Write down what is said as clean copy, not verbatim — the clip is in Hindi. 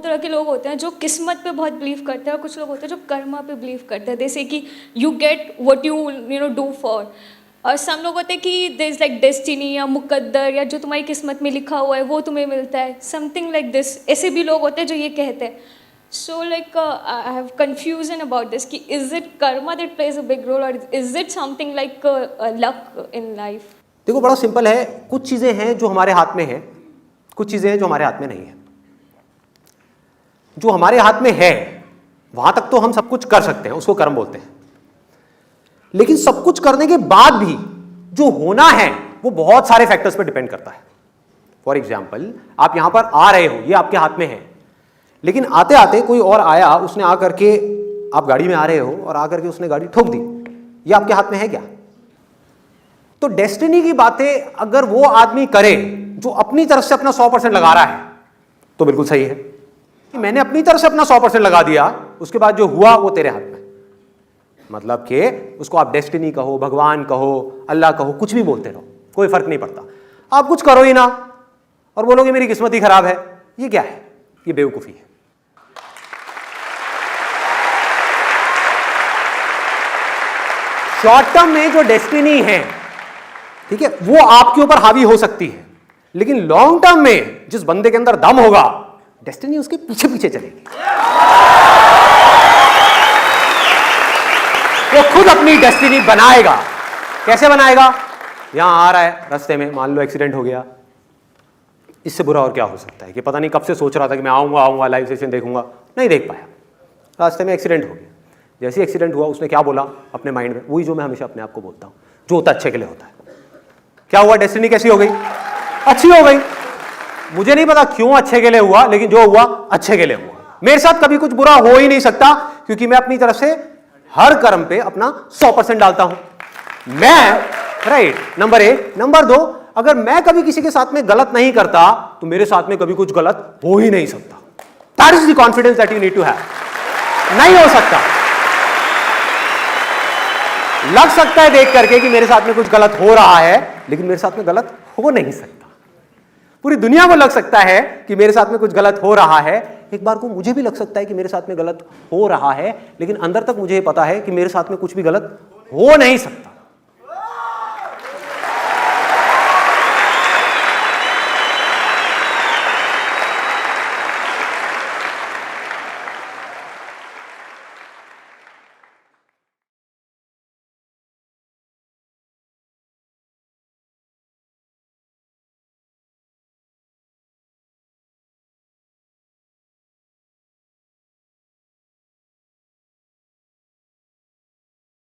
तरह के लोग होते हैं जो किस्मत पे बहुत बिलीव करते हैं और कुछ लोग होते हैं जो कर्मा पे बिलीव करते हैं, जैसे कि you get what you do for. और सम लोग होते हैं कि देयर इज लाइक डेस्टिनी या मुकद्दर या जो तुम्हारी किस्मत में लिखा हुआ है वो तुम्हें मिलता है, समथिंग लाइक दिस। ऐसे भी लोग होते हैं जो ये कहते हैं। So like I have confusion about this कि is it karma that plays a big role और is it something like luck in life? देखो बड़ा सिंपल है, कुछ चीजें हैं जो हमारे हाथ में है, कुछ चीजें हैं जो हमारे हाथ में नहीं है। जो हमारे हाथ में है वहां तक तो हम सब कुछ कर सकते हैं, उसको कर्म बोलते हैं। लेकिन सब कुछ करने के बाद भी जो होना है वो बहुत सारे फैक्टर्स पे डिपेंड करता है। फॉर एग्जाम्पल, आप यहां पर आ रहे हो, ये आपके हाथ में है, लेकिन आते आते कोई और आया, उसने आकर के, आप गाड़ी में आ रहे हो और आकर के उसने गाड़ी ठोक दी, ये आपके हाथ में है क्या? तो डेस्टिनी की बातें अगर वो आदमी करे जो अपनी तरफ से अपना 100% लगा रहा है तो बिल्कुल सही है कि मैंने अपनी तरफ से अपना 100% लगा दिया, उसके बाद जो हुआ वो तेरे हाथ में। मतलब कि उसको आप डेस्टिनी कहो, भगवान कहो, अल्लाह कहो, कुछ भी बोलते रहो, कोई फर्क नहीं पड़ता। आप कुछ करो ही ना और बोलोगे मेरी किस्मत ही खराब है, ये क्या है? ये बेवकूफी है। शॉर्ट टर्म में जो डेस्टिनी है, ठीक है, वो आपके ऊपर हावी हो सकती है, लेकिन लॉन्ग टर्म में जिस बंदे के अंदर दम होगा, डेस्टिनी उसके पीछे पीछे चलेगी। वो खुद अपनी डेस्टिनी बनाएगा। कैसे बनाएगा? यहां आ रहा है, रास्ते में मान लो एक्सीडेंट हो गया, इससे बुरा और क्या हो सकता है कि पता नहीं कब से सोच रहा था कि मैं आऊंगा लाइव सेशन देखूंगा, नहीं देख पाया, रास्ते में एक्सीडेंट हो गया। जैसे ही एक्सीडेंट हुआ उसने क्या बोला अपने माइंड में, वही जो मैं हमेशा अपने आप को बोलता हूं, जो होता अच्छे के लिए होता है। क्या हुआ? डेस्टिनी कैसी हो गई? अच्छी हो गई। मुझे नहीं पता क्यों अच्छे के लिए हुआ, लेकिन जो हुआ अच्छे के लिए हुआ। मेरे साथ कभी कुछ बुरा हो ही नहीं सकता, क्योंकि मैं अपनी तरफ से हर कर्म पे अपना 100% डालता हूं। मैं राइट, नंबर 1। नंबर 2, अगर मैं कभी किसी के साथ में गलत नहीं करता तो मेरे साथ में कभी कुछ गलत हो ही नहीं सकता। That is the confidence that you need to have. नहीं हो सकता। लग सकता है देख करके कि मेरे साथ में कुछ गलत हो रहा है, लेकिन मेरे साथ में गलत हो नहीं सकता। पूरी दुनिया को लग सकता है कि मेरे साथ में कुछ गलत हो रहा है, एक बार को मुझे भी लग सकता है कि मेरे साथ में गलत हो रहा है, लेकिन अंदर तक मुझे पता है कि मेरे साथ में कुछ भी गलत हो नहीं सकता।